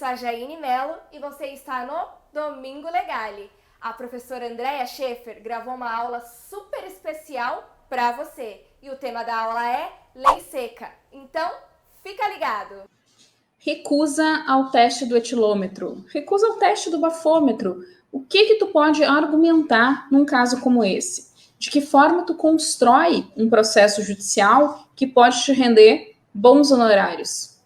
sou a Jaine Mello e você está no Domingo Legale. A professora Andréia Schaefer gravou uma aula super especial para você. E o tema da aula é Lei Seca. Então, fica ligado! Recusa ao teste do etilômetro. Recusa ao teste do bafômetro. O que tu pode argumentar num caso como esse? De que forma tu constrói um processo judicial que pode te render bons honorários?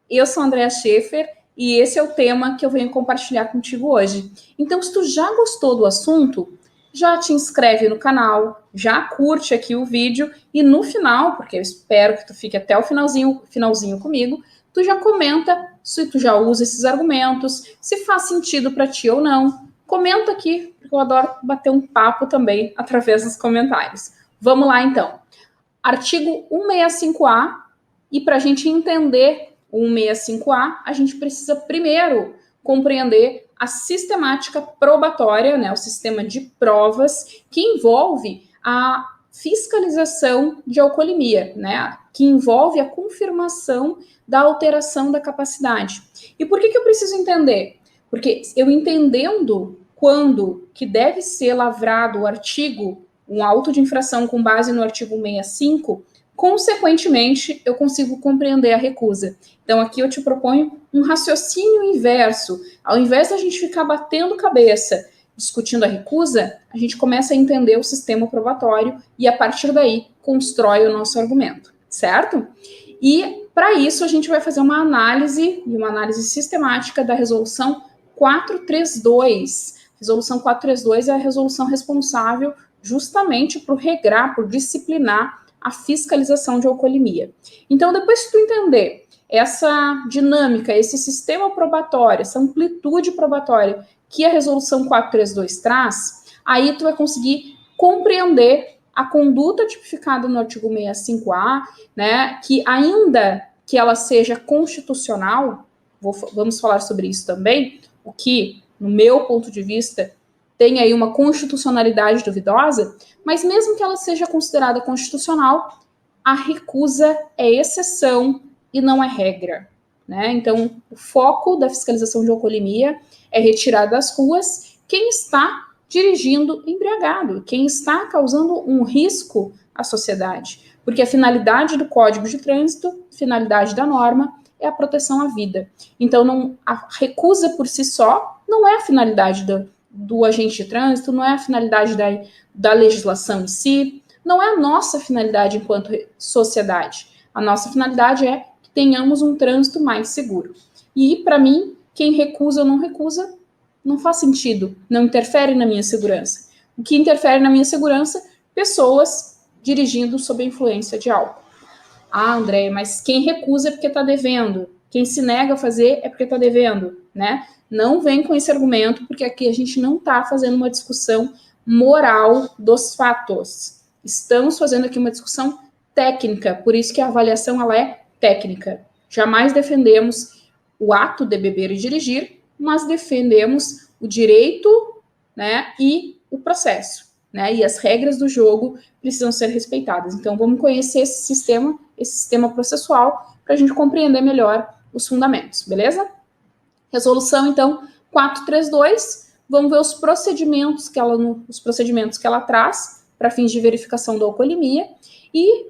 Eu sou a Andréia Schaefer e esse é o tema que eu venho compartilhar contigo hoje. Então, se tu já gostou do assunto, já te inscreve no canal, já curte aqui o vídeo e no final, porque eu espero que tu fique até o finalzinho comigo, tu já comenta se tu já usa esses argumentos, se faz sentido para ti ou não. Comenta aqui, porque eu adoro bater um papo também através dos comentários. Vamos lá, então. Artigo 165A, e para a gente entender o 165A, a gente precisa primeiro compreender a sistemática probatória, né, o sistema de provas que envolve a fiscalização de alcoolemia, né, que envolve a confirmação da alteração da capacidade. E por que eu preciso entender? Porque eu entendendo quando que deve ser lavrado o artigo, um auto de infração com base no artigo 165, consequentemente, eu consigo compreender a recusa. Então, aqui eu te proponho um raciocínio inverso. Ao invés da gente ficar batendo cabeça, discutindo a recusa, a gente começa a entender o sistema probatório e, a partir daí, constrói o nosso argumento, certo? E, para isso, a gente vai fazer uma análise sistemática da resolução 432. Resolução 432 é a resolução responsável justamente por regrar, por disciplinar a fiscalização de alcoolemia. Então, depois que tu entender essa dinâmica, esse sistema probatório, essa amplitude probatória que a resolução 432 traz, aí tu vai conseguir compreender a conduta tipificada no artigo 165A, né, que ainda que ela seja constitucional, vamos falar sobre isso também, o que, no meu ponto de vista, tem aí uma constitucionalidade duvidosa, mas mesmo que ela seja considerada constitucional, a recusa é exceção e não é regra, né? Então, o foco da fiscalização de alcoolemia é retirar das ruas quem está dirigindo embriagado, quem está causando um risco à sociedade, porque a finalidade do Código de Trânsito, finalidade da norma, é a proteção à vida. Então, a recusa por si só não é a finalidade do agente de trânsito, não é a finalidade da legislação em si, não é a nossa finalidade enquanto sociedade. A nossa finalidade é que tenhamos um trânsito mais seguro. E, para mim, quem recusa ou não recusa, não faz sentido, não interfere na minha segurança. O que interfere na minha segurança? Pessoas dirigindo sob a influência de álcool. Ah, André, mas quem recusa é porque está devendo. Quem se nega a fazer é porque está devendo, né? Não vem com esse argumento, porque aqui a gente não está fazendo uma discussão moral dos fatos. Estamos fazendo aqui uma discussão técnica, por isso que a avaliação ela é técnica. Jamais defendemos o ato de beber e dirigir, mas defendemos o direito, né, e o processo, né? E as regras do jogo precisam ser respeitadas. Então, vamos conhecer esse sistema processual, para a gente compreender melhor os fundamentos, beleza? Resolução, então, 432, vamos ver os procedimentos que ela traz para fins de verificação da alcoolemia e,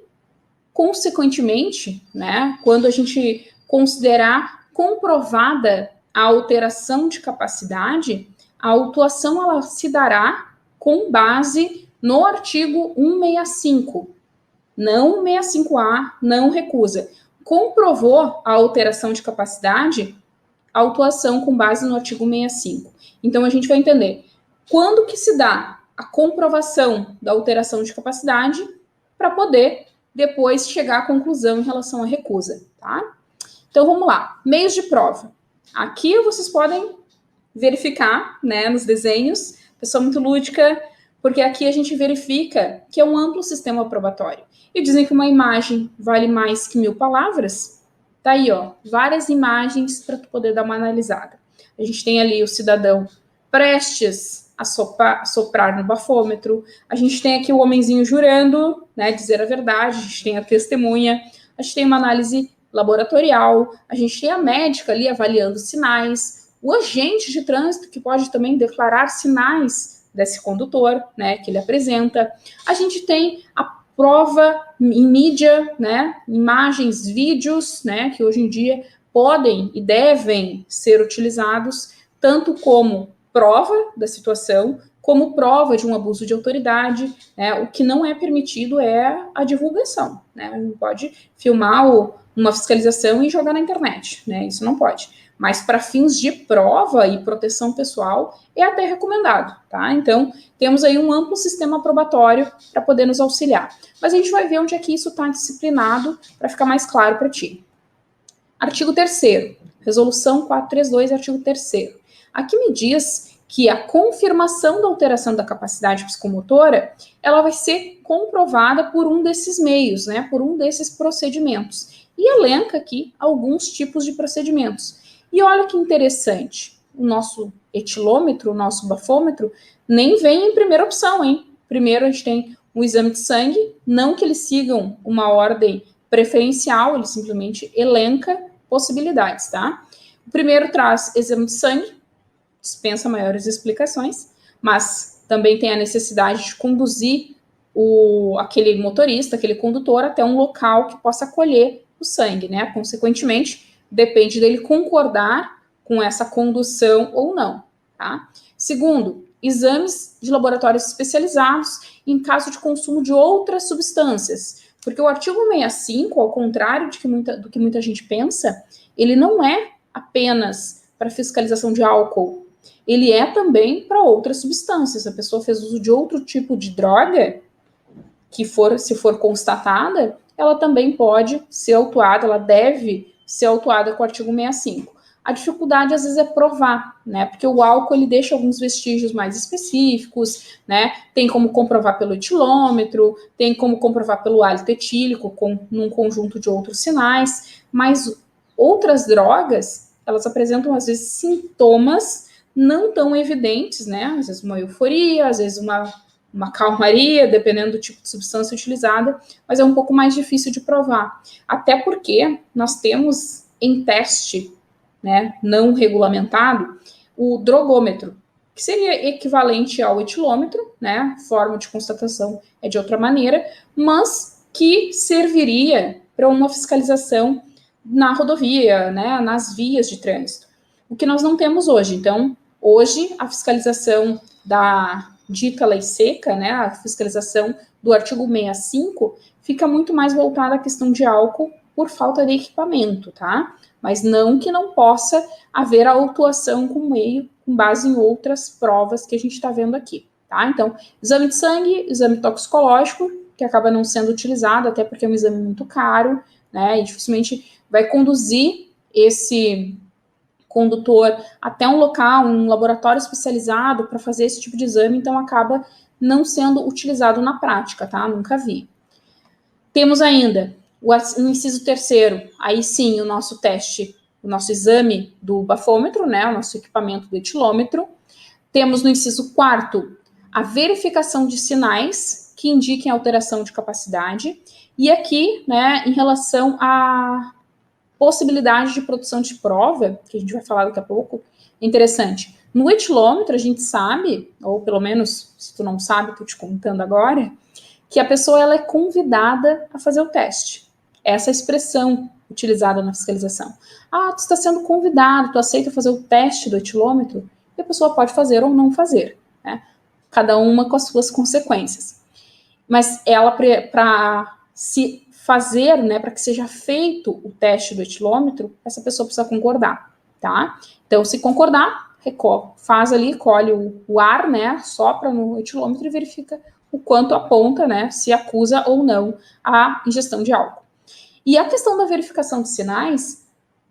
consequentemente, né, quando a gente considerar comprovada a alteração de capacidade, a autuação ela se dará com base no artigo 165, não 165A, não recusa. Comprovou a alteração de capacidade, autuação com base no artigo 165. Então, a gente vai entender quando que se dá a comprovação da alteração de capacidade para poder depois chegar à conclusão em relação à recusa, tá? Então, vamos lá. Meios de prova. Aqui vocês podem verificar, né, nos desenhos, pessoa muito lúdica, porque aqui a gente verifica que é um amplo sistema probatório. E dizem que uma imagem vale mais que 1000 palavras. Tá aí, ó, várias imagens para tu poder dar uma analisada. A gente tem ali o cidadão prestes a soprar no bafômetro. A gente tem aqui o homenzinho jurando, né, dizer a verdade. A gente tem a testemunha. A gente tem uma análise laboratorial, a gente tem a médica ali avaliando sinais, o agente de trânsito que pode também declarar sinais desse condutor, né, que ele apresenta. A gente tem a prova em mídia, né, imagens, vídeos, né, que hoje em dia podem e devem ser utilizados tanto como prova da situação, como prova de um abuso de autoridade, né? O que não é permitido é a divulgação, né? Não pode filmar uma fiscalização e jogar na internet, né? Isso não pode. Mas para fins de prova e proteção pessoal é até recomendado, tá? Então, temos aí um amplo sistema probatório para poder nos auxiliar. Mas a gente vai ver onde é que isso está disciplinado para ficar mais claro para ti. Artigo 3º, Resolução 432, artigo 3º. Aqui me diz que a confirmação da alteração da capacidade psicomotora, ela vai ser comprovada por um desses meios, né, por um desses procedimentos. E elenca aqui alguns tipos de procedimentos. E olha que interessante, o nosso etilômetro, o nosso bafômetro, nem vem em primeira opção, hein? Primeiro a gente tem um exame de sangue, não que eles sigam uma ordem preferencial, ele simplesmente elenca possibilidades, tá? O primeiro traz exame de sangue, dispensa maiores explicações, mas também tem a necessidade de conduzir aquele motorista, aquele condutor, até um local que possa colher o sangue, né? Consequentemente, depende dele concordar com essa condução ou não, tá? Segundo, exames de laboratórios especializados em caso de consumo de outras substâncias, porque o artigo 65, ao contrário do que muita gente pensa, ele não é apenas para fiscalização de álcool, ele é também para outras substâncias. A pessoa fez uso de outro tipo de droga, se for constatada, ela também pode ser autuada, ela deve ser autuada com o artigo 65. A dificuldade, às vezes, é provar, né? Porque o álcool, ele deixa alguns vestígios mais específicos, né? Tem como comprovar pelo etilômetro, tem como comprovar pelo hálito etílico, num conjunto de outros sinais, mas outras drogas, elas apresentam, às vezes, sintomas não tão evidentes, né? Às vezes uma euforia, às vezes uma calmaria, dependendo do tipo de substância utilizada, mas é um pouco mais difícil de provar. Até porque nós temos em teste, né, não regulamentado, o drogômetro, que seria equivalente ao etilômetro, né? Forma de constatação é de outra maneira, mas que serviria para uma fiscalização na rodovia, né, nas vias de trânsito. O que nós não temos hoje. Então, hoje, a fiscalização da dita lei seca, né, a fiscalização do artigo 65, fica muito mais voltada à questão de álcool por falta de equipamento, tá? Mas não que não possa haver a autuação com meio, com base em outras provas que a gente está vendo aqui, tá? Então, exame de sangue, exame toxicológico, que acaba não sendo utilizado, até porque é um exame muito caro, né, e dificilmente vai conduzir esse condutor até um local, um laboratório especializado para fazer esse tipo de exame, então acaba não sendo utilizado na prática, tá? Nunca vi. Temos ainda o inciso 3º, aí sim o nosso teste, o nosso exame do bafômetro, né? O nosso equipamento do etilômetro. Temos no inciso 4º a verificação de sinais que indiquem alteração de capacidade. E aqui, né, em relação à possibilidade de produção de prova, que a gente vai falar daqui a pouco, é interessante. No etilômetro, a gente sabe, ou pelo menos, se tu não sabe, estou te contando agora, que a pessoa ela é convidada a fazer o teste. Essa expressão utilizada na fiscalização. Ah, tu está sendo convidado, tu aceita fazer o teste do etilômetro? E a pessoa pode fazer ou não fazer, né? Cada uma com as suas consequências. Mas ela, para se fazer, né, para que seja feito o teste do etilômetro, essa pessoa precisa concordar, tá? Então, se concordar, faz ali, colhe o ar, né, sopra no etilômetro e verifica o quanto aponta, né, se acusa ou não a ingestão de álcool. E a questão da verificação de sinais,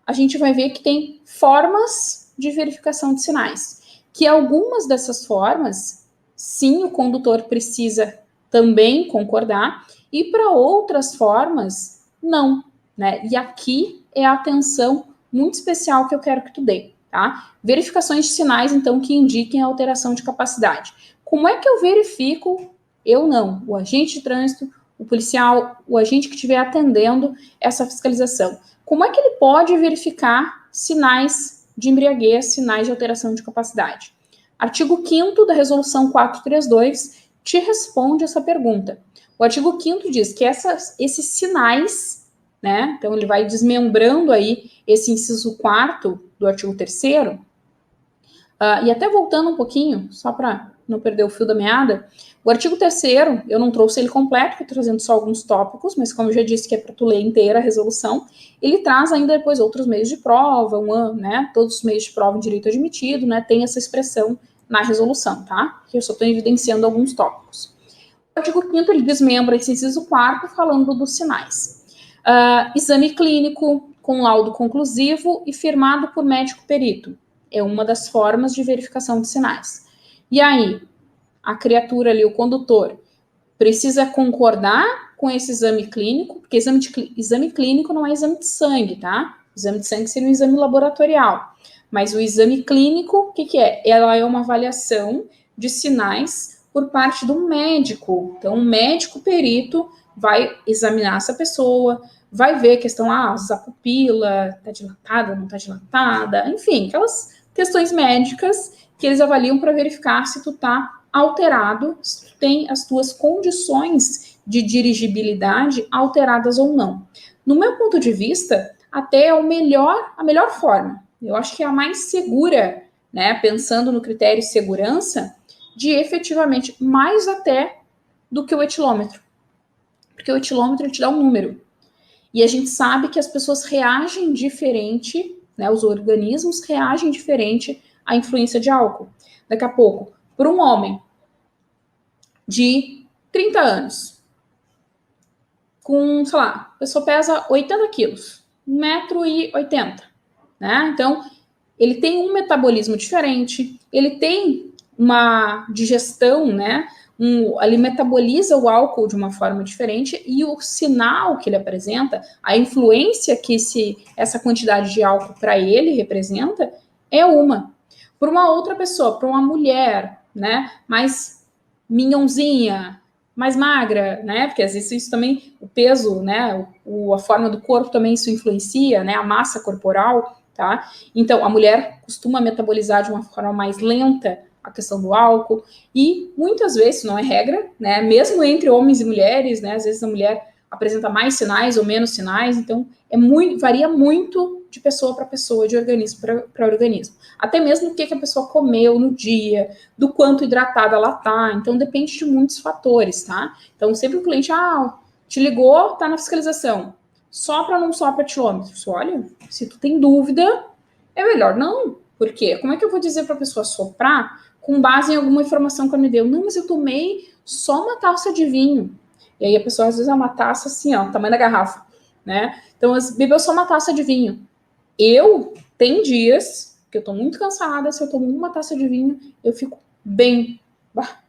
a gente vai ver que tem formas de verificação de sinais, que algumas dessas formas, sim, o condutor precisa também concordar, e para outras formas, não, né? E aqui é a atenção muito especial que eu quero que tu dê, tá? Verificações de sinais, então, que indiquem a alteração de capacidade. Como é que eu verifico? Eu não, o agente de trânsito, o policial, o agente que estiver atendendo essa fiscalização. Como é que ele pode verificar sinais de embriaguez, sinais de alteração de capacidade? Artigo 5º da Resolução 432 te responde essa pergunta. O artigo 5º diz que esses sinais, né, então ele vai desmembrando aí esse inciso 4º do artigo 3º, e até voltando um pouquinho, só para não perder o fio da meada, o artigo 3º, eu não trouxe ele completo, estou trazendo só alguns tópicos, mas como eu já disse que é para tu ler inteira a resolução, ele traz ainda depois outros meios de prova, né, todos os meios de prova em direito admitido, né, tem essa expressão na resolução, tá? Que eu só estou evidenciando alguns tópicos. O artigo 5º, ele desmembra esse inciso 4º falando dos sinais. Exame clínico com laudo conclusivo e firmado por médico perito. É uma das formas de verificação de sinais. E aí, a criatura ali, o condutor, precisa concordar com esse exame clínico, porque exame clínico não é exame de sangue, tá? Exame de sangue seria um exame laboratorial. Mas o exame clínico, o que é? Ela é uma avaliação de sinais por parte do médico. Então, o médico perito vai examinar essa pessoa, vai ver a questão, a pupila está dilatada, não está dilatada, enfim, aquelas questões médicas que eles avaliam para verificar se tu está alterado, se tu tem as tuas condições de dirigibilidade alteradas ou não. No meu ponto de vista, até é a melhor forma. Eu acho que é a mais segura, né, pensando no critério de segurança, de efetivamente mais até do que o etilômetro. Porque o etilômetro te dá um número. E a gente sabe que as pessoas reagem diferente, né, os organismos reagem diferente à influência de álcool. Daqui a pouco, por um homem de 30 anos, com, sei lá, a pessoa pesa 80 quilos, 1,80 m, né? Então, ele tem um metabolismo diferente, ele tem uma digestão, né? Ele metaboliza o álcool de uma forma diferente e o sinal que ele apresenta, a influência que essa quantidade de álcool para ele representa é uma. Por uma outra pessoa, para uma mulher, né, mais minhãozinha, mais magra, né, porque às vezes isso também, o peso, né, a forma do corpo também isso influencia, né, a massa corporal, tá? Então, a mulher costuma metabolizar de uma forma mais lenta a questão do álcool, e muitas vezes, não é regra, né, mesmo entre homens e mulheres, né, às vezes a mulher apresenta mais sinais ou menos sinais, então varia muito de pessoa para pessoa, de organismo para organismo. Até mesmo o que a pessoa comeu no dia, do quanto hidratada ela tá, então depende de muitos fatores, tá? Então sempre o cliente, te ligou, tá na fiscalização, sopra ou não sopra etilômetros? Olha, se tu tem dúvida, é melhor não. Por quê? Como é que eu vou dizer para a pessoa soprar com base em alguma informação que ela me deu? Não, mas eu tomei só uma taça de vinho. E aí a pessoa às vezes é uma taça assim, ó, tamanho da garrafa, né? Então, bebeu só uma taça de vinho. Tem dias que eu tô muito cansada, se eu tomo uma taça de vinho, eu fico bem,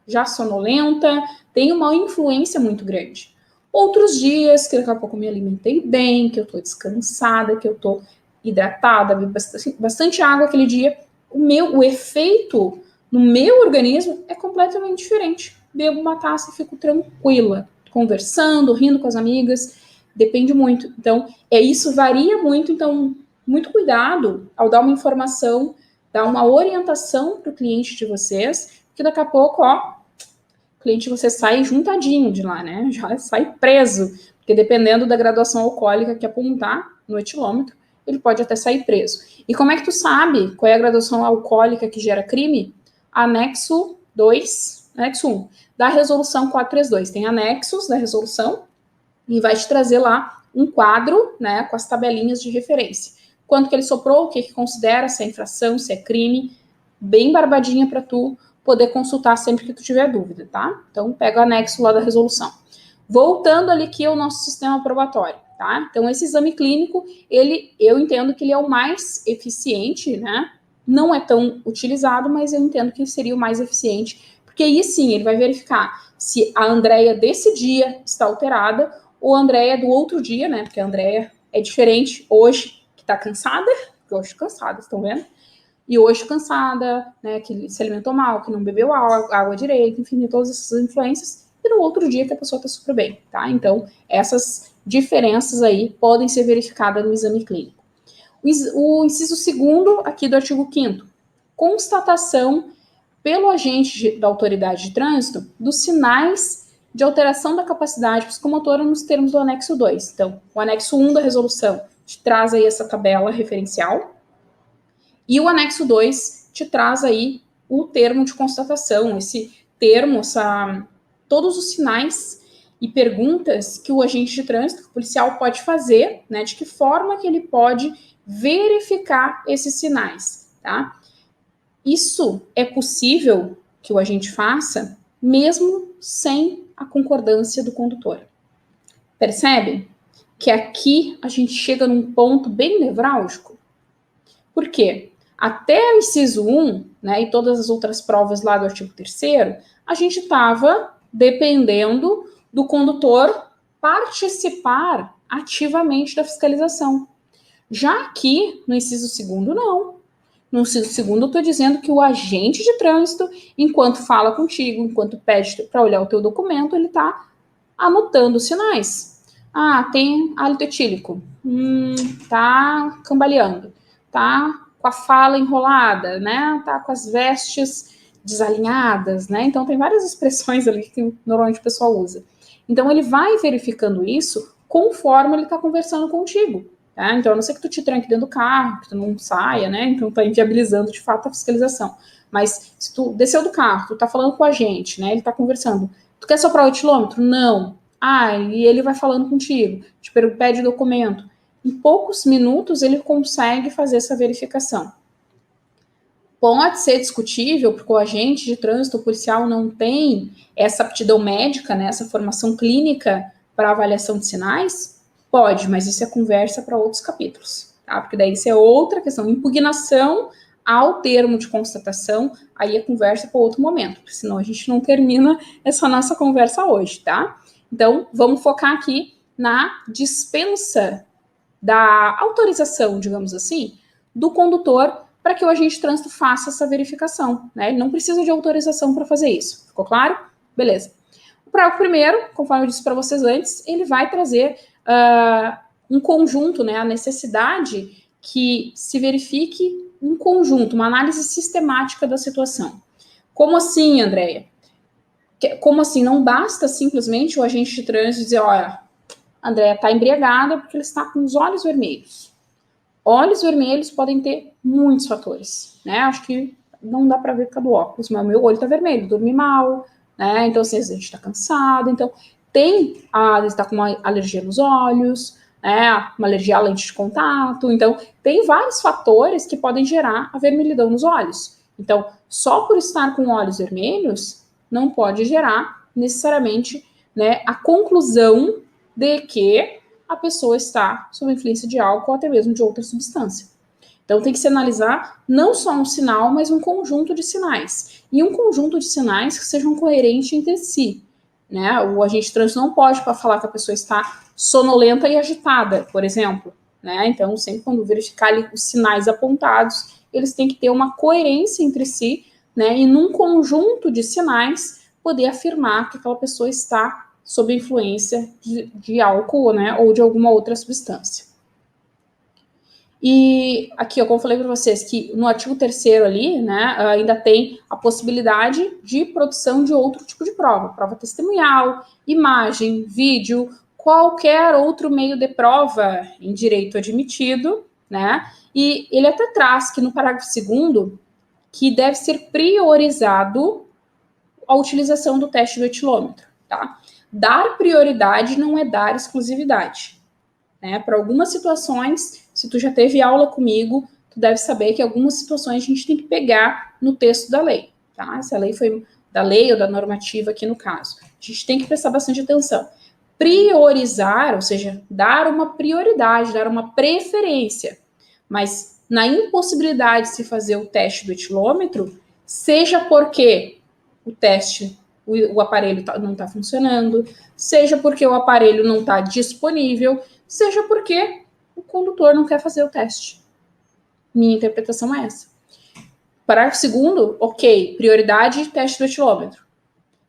já sonolenta, tem uma influência muito grande. Outros dias que daqui a pouco eu me alimentei bem, que eu tô descansada, que eu tô hidratada, bebi bastante água aquele dia, o efeito no meu organismo é completamente diferente. Bebo uma taça e fico tranquila, conversando, rindo com as amigas, depende muito. Então, isso varia muito, então, muito cuidado ao dar uma informação, dar uma orientação para o cliente de vocês, porque daqui a pouco, o cliente de vocês sai juntadinho de lá, né? Já sai preso, porque dependendo da graduação alcoólica que apontar no etilômetro, ele pode até sair preso. E como é que tu sabe qual é a graduação alcoólica que gera crime? Anexo 1 da resolução 432. Tem anexos da resolução e vai te trazer lá um quadro, né, com as tabelinhas de referência. Quanto que ele soprou, o que considera, se é infração, se é crime, bem barbadinha para tu poder consultar sempre que tu tiver dúvida, tá? Então, pega o anexo lá da resolução. Voltando ali aqui ao nosso sistema probatório, tá? Então, esse exame clínico, eu entendo que ele é o mais eficiente, né? Não é tão utilizado, mas eu entendo que seria o mais eficiente, porque aí sim, ele vai verificar se a Andréia desse dia está alterada ou a Andréia do outro dia, né? Porque a Andréia é diferente hoje, que tá cansada, porque hoje cansada, estão vendo? E hoje cansada, né, que se alimentou mal, que não bebeu água direito, enfim, todas essas influências, e no outro dia que a pessoa tá super bem, tá? Então, diferenças aí podem ser verificadas no exame clínico. O inciso 2º aqui do artigo 5º, constatação pelo agente da autoridade de trânsito dos sinais de alteração da capacidade psicomotora nos termos do anexo 2. Então, o anexo 1 da resolução te traz aí essa tabela referencial e o anexo 2 te traz aí o termo de constatação, esse termo, todos os sinais e perguntas que o agente de trânsito, o policial, pode fazer, né, de que forma que ele pode verificar esses sinais, tá? Isso é possível que o agente faça mesmo sem a concordância do condutor. Percebe que aqui a gente chega num ponto bem nevrálgico? Por quê? Até o inciso 1, né, e todas as outras provas lá do artigo 3º, a gente estava dependendo do condutor participar ativamente da fiscalização. Já aqui, no inciso 2º, não. No inciso 2º, eu estou dizendo que o agente de trânsito, enquanto fala contigo, enquanto pede para olhar o teu documento, ele está anotando os sinais. Ah, tem hálito etílico. Tá cambaleando. Tá com a fala enrolada, né? Tá com as vestes desalinhadas, né? Então, tem várias expressões ali que normalmente o pessoal usa. Então, ele vai verificando isso conforme ele está conversando contigo. Tá? Então, a não ser que tu te tranque dentro do carro, que tu não saia, né? Então, tá inviabilizando, de fato, a fiscalização. Mas, se tu desceu do carro, tu tá falando com a gente, né? Ele tá conversando. Tu quer soprar o etilômetro? Não. Ah, e ele vai falando contigo, te pede documento. Em poucos minutos, ele consegue fazer essa verificação. Pode ser discutível, porque o agente de trânsito policial não tem essa aptidão médica, né? Essa formação clínica para avaliação de sinais? Pode, mas isso é conversa para outros capítulos, tá? Porque daí isso é outra questão. Impugnação ao termo de constatação, aí é conversa para outro momento, porque senão a gente não termina essa nossa conversa hoje, tá? Então, vamos focar aqui na dispensa da autorização, digamos assim, do condutor para que o agente de trânsito faça essa verificação, né? Ele não precisa de autorização para fazer isso. Ficou claro? Beleza. O parágrafo primeiro, conforme eu disse para vocês antes, ele vai trazer um conjunto, né, a necessidade que se verifique um conjunto, uma análise sistemática da situação. Como assim, Andréia? Como assim? Não basta simplesmente o agente de trânsito dizer, olha, a Andréia está embriagada porque ela está com os olhos vermelhos. Olhos vermelhos podem ter muitos fatores, né? Acho que não dá para ver por causa do óculos, mas o meu olho está vermelho, dormi mal, né? Então, assim, a gente está cansado, então está com uma alergia nos olhos, né, uma alergia à lente de contato. Então, tem vários fatores que podem gerar a vermelhidão nos olhos. Então, só por estar com olhos vermelhos, não pode gerar necessariamente, né, a conclusão de que a pessoa está sob influência de álcool ou até mesmo de outra substância. Então, tem que se analisar não só um sinal, mas um conjunto de sinais. E um conjunto de sinais que sejam coerentes entre si. Né? O agente de trânsito não pode falar que a pessoa está sonolenta e agitada, por exemplo. Né? Então, sempre quando verificar ali os sinais apontados, eles têm que ter uma coerência entre si, né? E num conjunto de sinais, poder afirmar que aquela pessoa está sob influência de álcool, né? Ou de alguma outra substância. E aqui, como eu falei para vocês, que no artigo 3º ali, né, ainda tem a possibilidade de produção de outro tipo de prova testemunhal, imagem, vídeo, qualquer outro meio de prova em direito admitido, né, e ele até traz que no parágrafo 2º, que deve ser priorizado a utilização do teste do etilômetro, tá? Dar prioridade não é dar exclusividade, né, para algumas situações. Se tu já teve aula comigo, tu deve saber que algumas situações a gente tem que pegar no texto da lei, tá? Se a lei foi da lei ou da normativa aqui no caso. A gente tem que prestar bastante atenção. Priorizar, ou seja, dar uma prioridade, dar uma preferência. Mas na impossibilidade de se fazer o teste do etilômetro, seja porque o aparelho não está funcionando, seja porque o aparelho não está disponível, seja porque o condutor não quer fazer o teste. Minha interpretação é essa. Parágrafo 2º, ok, prioridade, teste do etilômetro.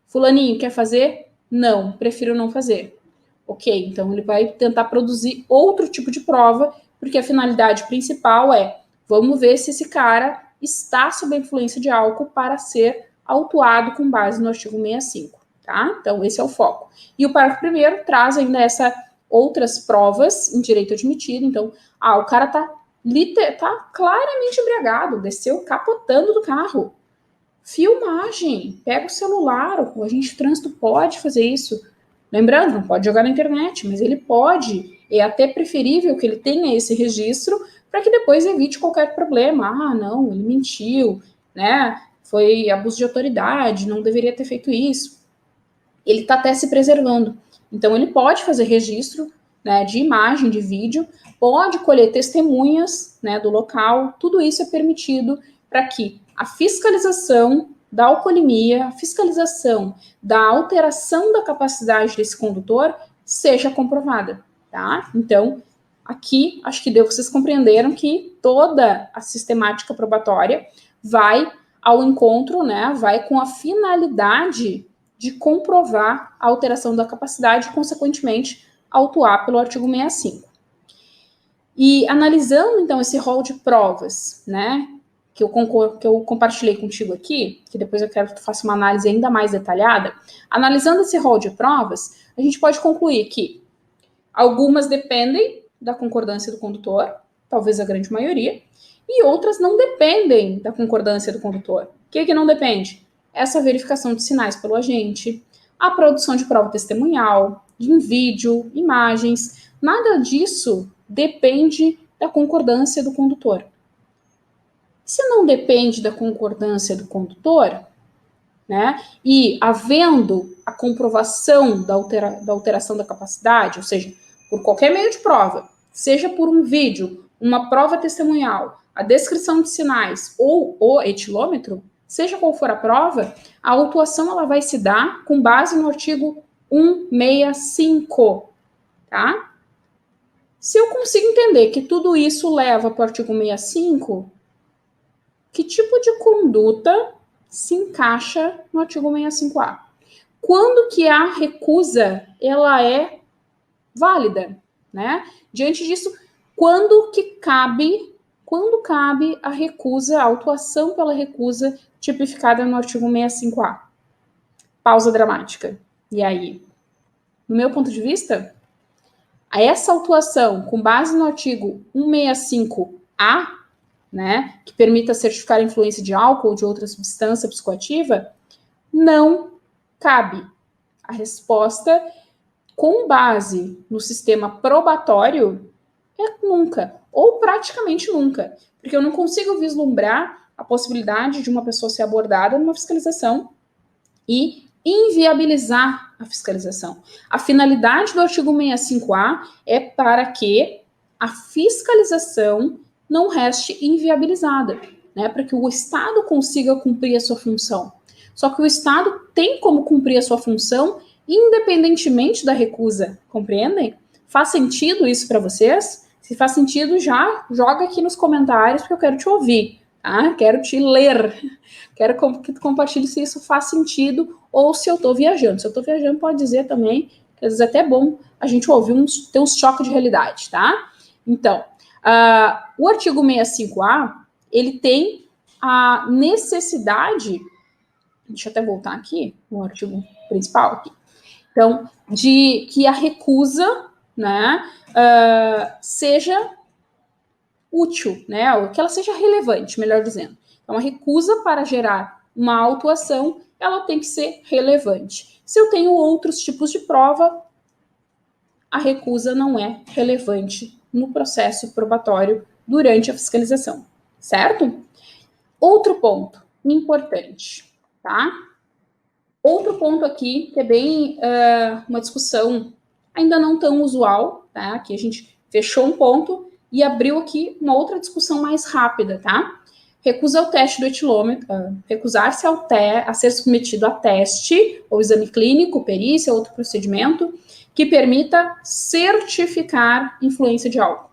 Fulaninho, quer fazer? Não, prefiro não fazer. Ok, então ele vai tentar produzir outro tipo de prova, porque a finalidade principal é, vamos ver se esse cara está sob a influência de álcool para ser autuado com base no artigo 65, tá? Então, esse é o foco. E o parágrafo 1º traz ainda outras provas em direito admitido. Então, o cara tá claramente embriagado, desceu capotando do carro. Filmagem, pega o celular, o agente de trânsito pode fazer isso. Lembrando, não pode jogar na internet, mas ele pode. É até preferível que ele tenha esse registro para que depois evite qualquer problema. Ah, não, ele mentiu, né? Foi abuso de autoridade, não deveria ter feito isso. Ele está até se preservando. Então, ele pode fazer registro, né, de imagem, de vídeo, pode colher testemunhas, né, do local. Tudo isso é permitido para que a fiscalização da alcoolemia, a fiscalização da alteração da capacidade desse condutor seja comprovada, tá? Então, aqui, acho que vocês compreenderam que toda a sistemática probatória vai ao encontro, né, vai com a finalidade de comprovar a alteração da capacidade e, consequentemente, autuar pelo artigo 65. E analisando, então, esse rol de provas, né, que eu compartilhei contigo aqui, que depois eu quero que tu faça uma análise ainda mais detalhada, analisando esse rol de provas, a gente pode concluir que algumas dependem da concordância do condutor, talvez a grande maioria, e outras não dependem da concordância do condutor. O que não depende? Essa verificação de sinais pelo agente, a produção de prova testemunhal, em vídeo, imagens, nada disso depende da concordância do condutor. Se não depende da concordância do condutor, né, e havendo a comprovação da alteração da capacidade, ou seja, por qualquer meio de prova, seja por um vídeo, uma prova testemunhal, a descrição de sinais ou o etilômetro, seja qual for a prova, a autuação ela vai se dar com base no artigo 165, tá? Se eu consigo entender que tudo isso leva para o artigo 65, que tipo de conduta se encaixa no artigo 65A? Quando que a recusa ela é válida, né? Diante disso, quando cabe a recusa, a autuação pela recusa tipificada no artigo 65A? Pausa dramática. E aí? No meu ponto de vista, essa autuação com base no artigo 165A, né, que permita certificar a influência de álcool ou de outra substância psicoativa, não cabe. A resposta, com base no sistema probatório, é nunca, ou praticamente nunca, porque eu não consigo vislumbrar a possibilidade de uma pessoa ser abordada numa fiscalização e inviabilizar a fiscalização. A finalidade do artigo 65A é para que a fiscalização não reste inviabilizada, né, para que o Estado consiga cumprir a sua função. Só que o Estado tem como cumprir a sua função independentemente da recusa, compreendem? Faz sentido isso para vocês? Se faz sentido, já joga aqui nos comentários, porque eu quero te ouvir, tá? Quero te ler, quero que tu compartilhe se isso faz sentido ou se eu estou viajando. Se eu estou viajando, pode dizer também, que às vezes é até bom a gente ouvir ter uns choques de realidade, tá? Então, o artigo 65A, ele tem a necessidade, deixa eu até voltar aqui, no artigo principal aqui, então, de que a recusa, né, seja útil, né, ou que ela seja relevante, melhor dizendo. Então, a recusa para gerar uma autuação, ela tem que ser relevante. Se eu tenho outros tipos de prova, a recusa não é relevante no processo probatório durante a fiscalização, certo? Outro ponto importante, tá? Outro ponto aqui, que é bem uma discussão ainda não tão usual, tá? Aqui a gente fechou um ponto e abriu aqui uma outra discussão mais rápida, tá? Recusa ao teste do etilômetro, recusar-se a ser submetido a teste, ou exame clínico, perícia, outro procedimento, que permita certificar influência de álcool.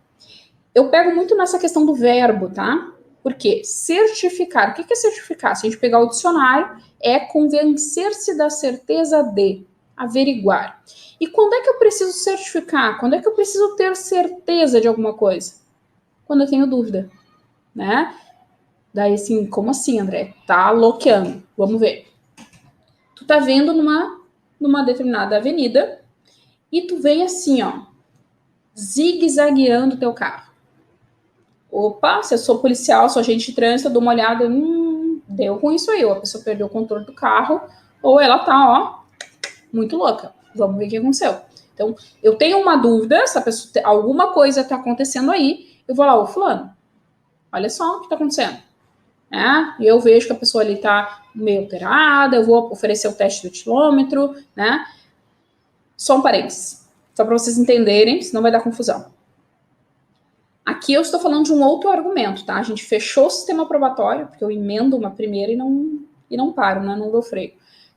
Eu pego muito nessa questão do verbo, tá? Porque certificar, o que é certificar? Se a gente pegar o dicionário, é convencer-se da certeza de. averiguar. E quando é que eu preciso certificar? Quando é que eu preciso ter certeza de alguma coisa? Quando eu tenho dúvida, né? Daí assim, como assim, André? Tá bloqueando. Vamos ver. Tu tá vendo numa determinada avenida e tu vem assim, ó, zigue-zagueando teu carro. Opa, se eu sou policial, sou agente de trânsito, eu dou uma olhada, deu com isso aí, ou a pessoa perdeu o controle do carro, ou ela tá, ó, muito louca. Vamos ver o que aconteceu. Então, eu tenho uma dúvida, se a pessoa, alguma coisa tá acontecendo aí, eu vou lá, ô fulano, olha só o que tá acontecendo. Né? E eu vejo que a pessoa ali tá meio alterada, eu vou oferecer o teste do etilômetro, né? Só um parênteses, só para vocês entenderem, senão vai dar confusão. Aqui eu estou falando de um outro argumento, tá? A gente fechou o sistema probatório, porque eu emendo uma primeira e não paro, né? Não dou freio.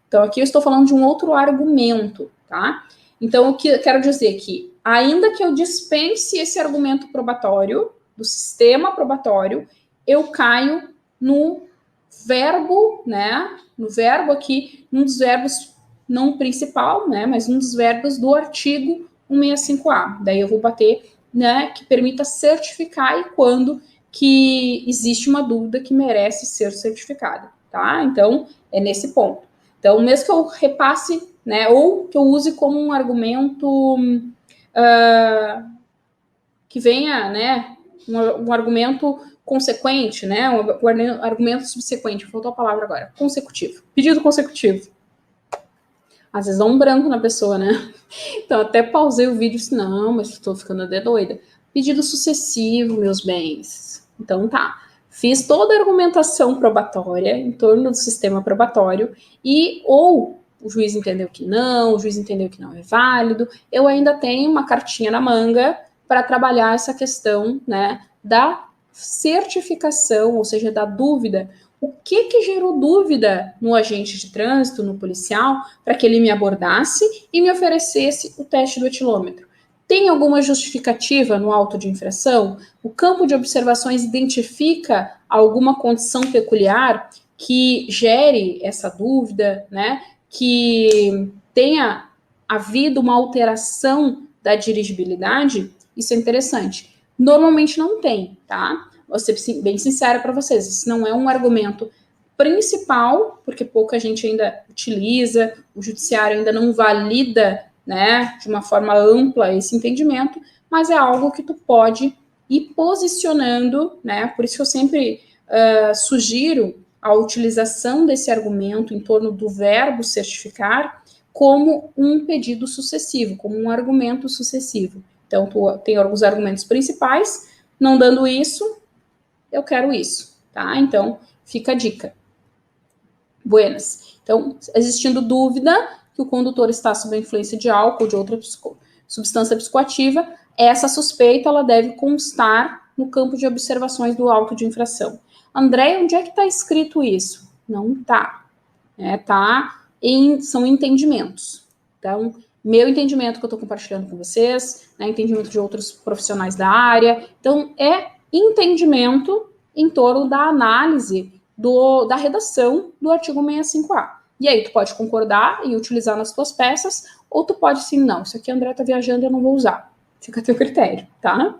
Então aqui eu estou falando de um outro argumento, tá? Então o que eu quero dizer que, ainda que eu dispense esse argumento probatório, do sistema probatório, eu caio no verbo, né? No verbo aqui, um dos verbos, não principal, né? Mas um dos verbos do artigo 165A. Daí eu vou bater, né? Que permita certificar e quando que existe uma dúvida que merece ser certificada, tá? Então, é nesse ponto. Então, mesmo que eu repasse, né? Ou que eu use como um argumento que venha, né? Um argumento consequente, né? Um argumento subsequente, faltou a palavra agora, consecutivo. Pedido consecutivo. Às vezes dá um branco na pessoa, né? Então, até pausei o vídeo e disse, não, mas estou ficando até doida. Pedido sucessivo, meus bens. Então, tá. Fiz toda a argumentação probatória em torno do sistema probatório e ou o juiz entendeu que não, o juiz entendeu que não é válido, eu ainda tenho uma cartinha na manga para trabalhar essa questão, né, da certificação, ou seja, da dúvida. O que gerou dúvida no agente de trânsito, no policial, para que ele me abordasse e me oferecesse o teste do etilômetro? Tem alguma justificativa no auto de infração? O campo de observações identifica alguma condição peculiar que gere essa dúvida, né? Que tenha havido uma alteração da dirigibilidade? Isso é interessante. Normalmente não tem, tá? Vou ser bem sincera para vocês, isso não é um argumento principal, porque pouca gente ainda utiliza, o judiciário ainda não valida, né, de uma forma ampla esse entendimento, mas é algo que tu pode ir posicionando, né, por isso que eu sempre sugiro a utilização desse argumento em torno do verbo certificar como um pedido sucessivo, como um argumento sucessivo. Então, tu tem alguns argumentos principais, não dando isso, eu quero isso, tá? Então, fica a dica. Buenas. Então, existindo dúvida que o condutor está sob a influência de álcool ou de outra substância psicoativa, essa suspeita ela deve constar no campo de observações do auto de infração. André, onde é que está escrito isso? Não está. São entendimentos. Então, meu entendimento que eu estou compartilhando com vocês, né, entendimento de outros profissionais da área. Então, é entendimento em torno da análise da redação do artigo 65A. E aí, tu pode concordar e utilizar nas tuas peças, ou tu pode sim, não, isso aqui a André tá viajando e eu não vou usar. Fica a teu critério, tá?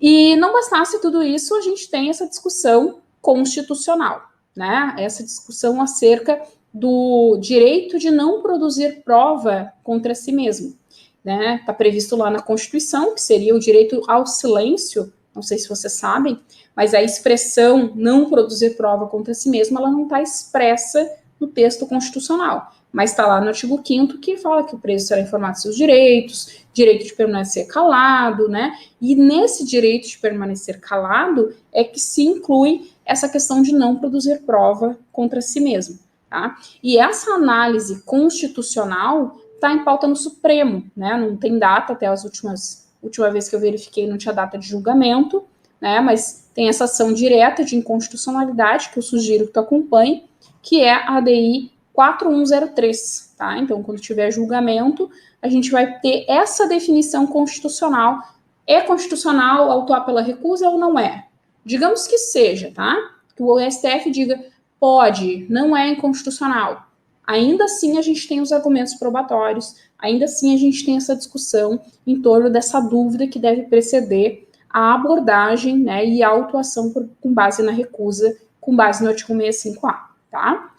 E não bastasse tudo isso, a gente tem essa discussão constitucional, né? Essa discussão acerca do direito de não produzir prova contra si mesmo, né? Está previsto lá na Constituição, que seria o direito ao silêncio, não sei se vocês sabem, mas a expressão não produzir prova contra si mesmo, ela não está expressa no texto constitucional, mas está lá no artigo 5º que fala que o preso será informado de seus direitos, direito de permanecer calado, né? E nesse direito de permanecer calado é que se inclui essa questão de não produzir prova contra si mesmo, tá? E essa análise constitucional está em pauta no Supremo, né? Não tem data, até última vez que eu verifiquei não tinha data de julgamento, né? Mas tem essa ação direta de inconstitucionalidade que eu sugiro que tu acompanhe, que é a ADI 4103, tá? Então, quando tiver julgamento, a gente vai ter essa definição constitucional. É constitucional autuar pela recusa ou não é? Digamos que seja, tá? Que o STF diga, pode, não é inconstitucional. ainda assim a gente tem os argumentos probatórios, ainda assim a gente tem essa discussão em torno dessa dúvida que deve preceder a abordagem, né, e a autuação com base na recusa, com base no artigo 65A, tá?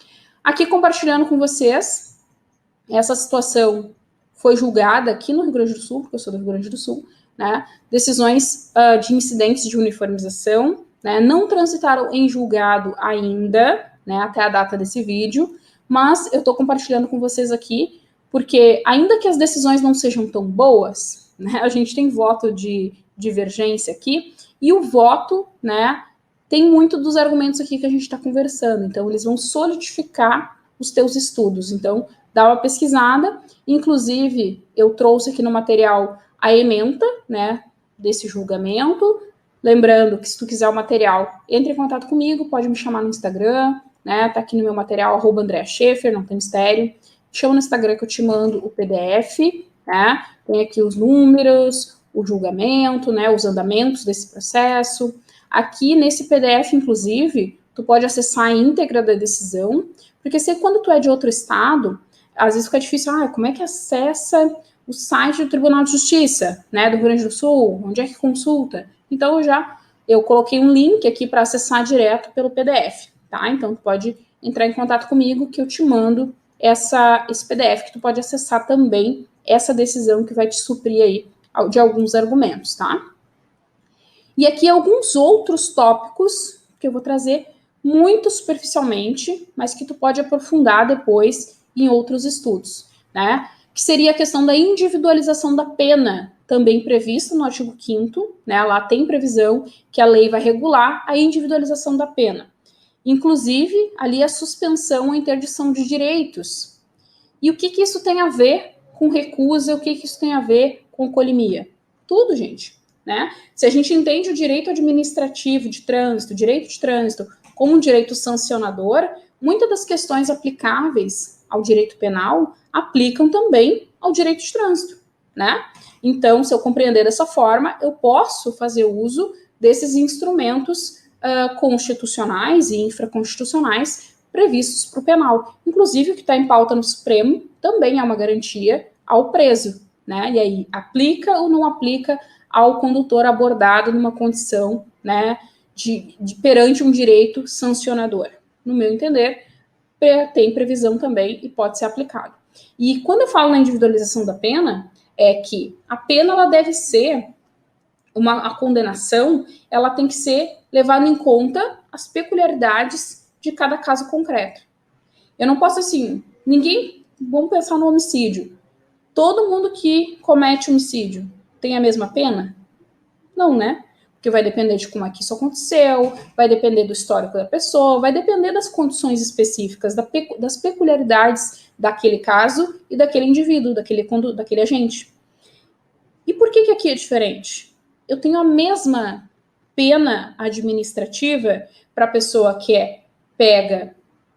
Aqui compartilhando com vocês, essa situação foi julgada aqui no Rio Grande do Sul, porque eu sou do Rio Grande do Sul, né, decisões de incidentes de uniformização, né, não transitaram em julgado ainda, né, até a data desse vídeo, mas eu estou compartilhando com vocês aqui, porque ainda que as decisões não sejam tão boas, né, a gente tem voto de divergência aqui, e o voto, né, tem muito dos argumentos aqui que a gente está conversando, então eles vão solidificar os teus estudos, então dá uma pesquisada, inclusive eu trouxe aqui no material a ementa, né, desse julgamento, lembrando que se tu quiser o material, entre em contato comigo, pode me chamar no Instagram, né, tá aqui no meu material, @AndreaSchaeffer, não tem mistério, me chama no Instagram que eu te mando o PDF, né, tem aqui os números, o julgamento, né, os andamentos desse processo. Aqui nesse PDF, inclusive, tu pode acessar a íntegra da decisão, porque se quando tu é de outro estado, às vezes fica difícil, como é que acessa o site do Tribunal de Justiça, né, do Rio Grande do Sul, onde é que consulta? Então eu coloquei um link aqui para acessar direto pelo PDF, tá? Então tu pode entrar em contato comigo que eu te mando esse PDF que tu pode acessar também essa decisão que vai te suprir aí de alguns argumentos, tá? E aqui alguns outros tópicos que eu vou trazer muito superficialmente, mas que tu pode aprofundar depois em outros estudos, né? Que seria a questão da individualização da pena, também prevista no artigo 5º, né? Lá tem previsão que a lei vai regular a individualização da pena. Inclusive, ali a suspensão ou interdição de direitos. E o que isso tem a ver com recusa, o que isso tem a ver com colimia? Tudo, gente, né? Se a gente entende o direito administrativo de trânsito, direito de trânsito, como um direito sancionador, muitas das questões aplicáveis ao direito penal aplicam também ao direito de trânsito, né? Então, se eu compreender dessa forma, eu posso fazer uso desses instrumentos constitucionais e infraconstitucionais previstos para o penal. Inclusive, o que está em pauta no Supremo também é uma garantia ao preso, né? E aí, aplica ou não aplica ao condutor abordado numa condição, né, de perante um direito sancionador. No meu entender, tem previsão também e pode ser aplicado. E quando eu falo na individualização da pena, é que a pena ela deve ser a condenação, ela tem que ser levada em conta as peculiaridades de cada caso concreto. Eu não posso vamos pensar no homicídio. Todo mundo que comete homicídio tem a mesma pena? Não, né? Porque vai depender de como é que isso aconteceu, vai depender do histórico da pessoa, vai depender das condições específicas, das peculiaridades daquele caso e daquele indivíduo, daquele agente. E por que aqui é diferente? Eu tenho a mesma pena administrativa para a pessoa que é pega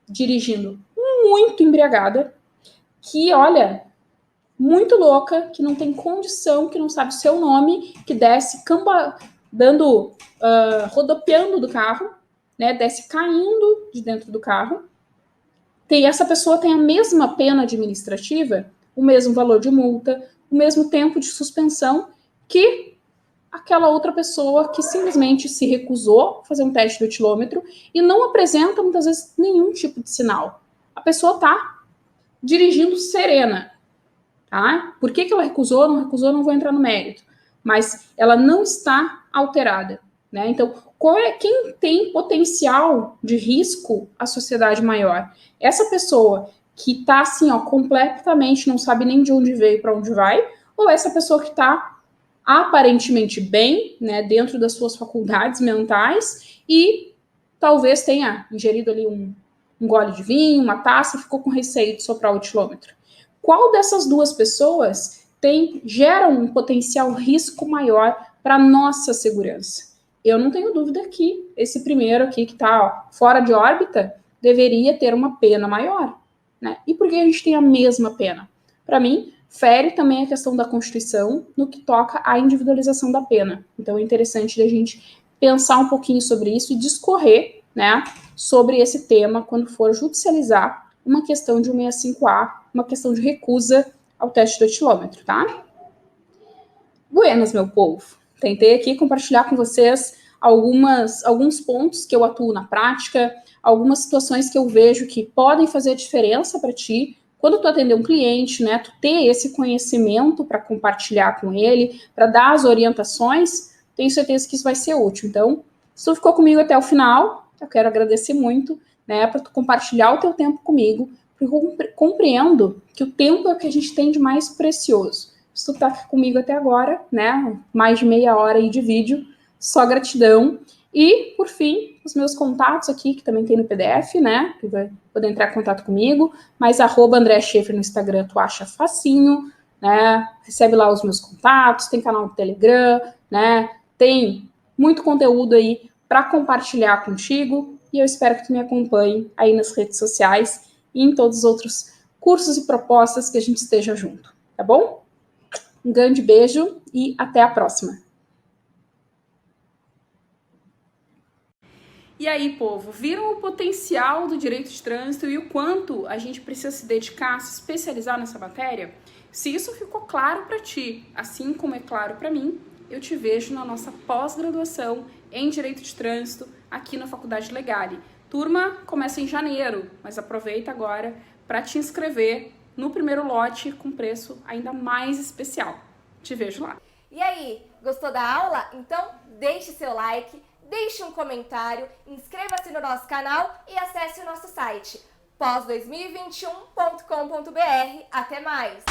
dirigindo muito embriagada, que, olha, muito louca, que não tem condição, que não sabe o seu nome, que desce rodopiando do carro, né, desce caindo de dentro do carro. Essa pessoa tem a mesma pena administrativa, o mesmo valor de multa, o mesmo tempo de suspensão que aquela outra pessoa que simplesmente se recusou a fazer um teste do etilômetro e não apresenta, muitas vezes, nenhum tipo de sinal. A pessoa está dirigindo serena. Tá? Por que ela recusou, não vou entrar no mérito. Mas ela não está alterada. Né? Então, quem tem potencial de risco à sociedade maior? Essa pessoa que está assim, completamente, não sabe nem de onde veio para onde vai, ou essa pessoa que está aparentemente bem, né, dentro das suas faculdades mentais e talvez tenha ingerido ali um gole de vinho, uma taça, e ficou com receio de soprar o etilômetro. Qual dessas duas pessoas gera um potencial risco maior para a nossa segurança? Eu não tenho dúvida que esse primeiro aqui, que está fora de órbita, deveria ter uma pena maior. Né? E por que a gente tem a mesma pena? Para mim, fere também a questão da Constituição no que toca à individualização da pena. Então é interessante a gente pensar um pouquinho sobre isso e discorrer, né, sobre esse tema quando for judicializar uma questão de 165A, uma questão de recusa ao teste do etilômetro, tá? Buenas, meu povo. Tentei aqui compartilhar com vocês alguns pontos que eu atuo na prática, algumas situações que eu vejo que podem fazer diferença para ti quando tu atender um cliente, né? Tu ter esse conhecimento para compartilhar com ele, para dar as orientações, tenho certeza que isso vai ser útil. Então, se tu ficou comigo até o final, eu quero agradecer muito, né, por tu compartilhar o teu tempo comigo, porque eu compreendo que o tempo é o que a gente tem de mais precioso. Se tu tá comigo até agora, né, mais de meia hora aí de vídeo, só gratidão. E, por fim, os meus contatos aqui, que também tem no PDF, né, que vai poder entrar em contato comigo, mas @Andréa Schaefer no Instagram tu acha facinho, né, recebe lá os meus contatos, tem canal no Telegram, né, tem muito conteúdo aí para compartilhar contigo, e eu espero que tu me acompanhe aí nas redes sociais e em todos os outros cursos e propostas que a gente esteja junto, tá bom? Um grande beijo e até a próxima. E aí, povo, viram o potencial do direito de trânsito e o quanto a gente precisa se dedicar, se especializar nessa matéria? Se isso ficou claro para ti, assim como é claro para mim, eu te vejo na nossa pós-graduação em Direito de Trânsito aqui na Faculdade Legale. Turma começa em janeiro, mas aproveita agora para te inscrever no primeiro lote com preço ainda mais especial. Te vejo lá. E aí, gostou da aula? Então deixe seu like, deixe um comentário, inscreva-se no nosso canal e acesse o nosso site pós2021.com.br. Até mais!